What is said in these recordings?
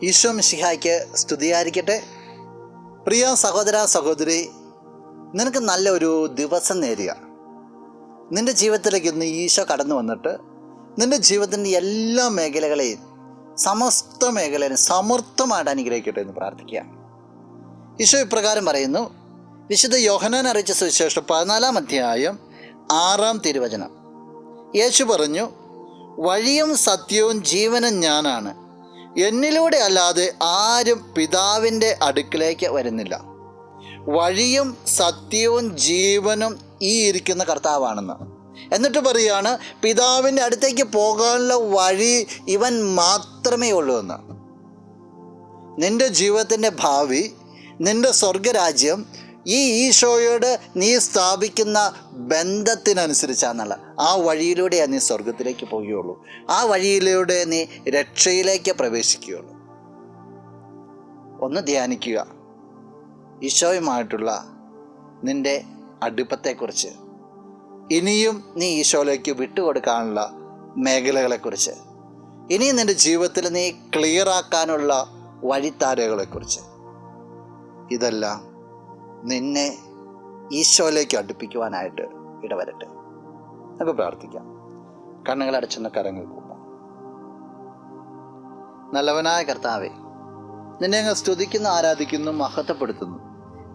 ഈശോ മിശിഹായ്ക്ക് സ്തുതിയായിരിക്കട്ടെ. പ്രിയ സഹോദര സഹോദരി, നിനക്ക് നല്ല ഒരു ദിവസം നേരുക. നിൻ്റെ ജീവിതത്തിലേക്ക് ഇന്ന് ഈശോ കടന്നു വന്നിട്ട് നിൻ്റെ ജീവിതത്തിൻ്റെ എല്ലാ മേഖലകളെയും സമസ്ത മേഖലയും സമൃദ്ധമായിട്ട് അനുഗ്രഹിക്കട്ടെ എന്ന് പ്രാർത്ഥിക്കുക. ഈശോ ഇപ്രകാരം പറയുന്നു. വിശുദ്ധ യോഹന്നാൻ അറിയിച്ച സുവിശേഷം 14-ാം അധ്യായം 6-ാം തിരുവചനം. യേശു പറഞ്ഞു, വഴിയും സത്യവും ജീവനും ഞാനാണ്, എന്നിലൂടെ അല്ലാതെ ആരും പിതാവിൻ്റെ അടുക്കിലേക്ക് വരുന്നില്ല. വഴിയും സത്യവും ജീവനും ഈ ഇരിക്കുന്ന കർത്താവാണെന്ന്. എന്നിട്ട് പറയുകയാണ്, പിതാവിൻ്റെ അടുത്തേക്ക് പോകാനുള്ള വഴി ഇവൻ മാത്രമേ ഉള്ളൂ എന്ന്. നിൻ്റെ ജീവിതത്തിൻ്റെ ഭാവി, നിൻ്റെ സ്വർഗരാജ്യം ഈ ഈശോയോട് നീ സ്ഥാപിക്കുന്ന ബന്ധത്തിനനുസരിച്ചാണെന്നുള്ള ആ വഴിയിലൂടെയാണ് നീ സ്വർഗത്തിലേക്ക് പോവുകയുള്ളൂ. ആ വഴിയിലൂടെ നീ രക്ഷയിലേക്ക് പ്രവേശിക്കുകയുള്ളൂ. ഒന്ന് ധ്യാനിക്കുക ഈശോയുമായിട്ടുള്ള നിൻ്റെ അടുപ്പത്തെക്കുറിച്ച്, ഇനിയും നീ ഈശോയിലേക്ക് വിട്ടുകൊടുക്കാനുള്ള മേഖലകളെക്കുറിച്ച്, ഇനിയും നിൻ്റെ ജീവിതത്തിൽ നീ ക്ലിയറാക്കാനുള്ള വഴിത്താരകളെക്കുറിച്ച്. ഇതെല്ലാം നിന്നെ ഈശോയിലേക്ക് അടുപ്പിക്കുവാനായിട്ട് ഇടവരട്ടെ. നമുക്ക് പ്രാർത്ഥിക്കാം. കണ്ണുകളടച്ചെന്ന് കരങ്ങൾ കൂട്ടാം. നല്ലവനായ കർത്താവേ, നിന്നെ ഞങ്ങൾ സ്തുതിക്കുന്നു, ആരാധിക്കുന്നു, മഹത്വപ്പെടുത്തുന്നു.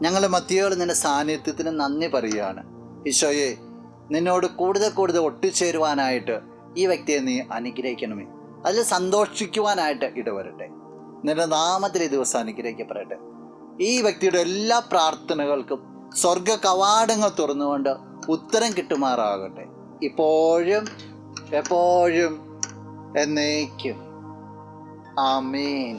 ഞങ്ങളുടെ മധ്യയോട് നിൻ്റെ സാന്നിധ്യത്തിന് നന്ദി പറയുകയാണ്. ഈശോയെ, നിന്നോട് കൂടുതൽ ഒട്ടിച്ചേരുവാനായിട്ട് ഈ വ്യക്തിയെ നീ അനുഗ്രഹിക്കണമേ. അതിൽ സന്തോഷിക്കുവാനായിട്ട് ഇടവരട്ടെ. നിൻ്റെ നാമത്തിൽ ഈ ദിവസം അനുഗ്രഹിക്കപ്പെടട്ടെ. ഈ വ്യക്തിയുടെ എല്ലാ പ്രാർത്ഥനകൾക്കും സ്വർഗ കവാടങ്ങൾ തുറന്നുകൊണ്ട് ഉത്തരം കിട്ടുമാറാകട്ടെ, ഇപ്പോഴും എപ്പോഴും എന്നേക്കും. ആമേൻ.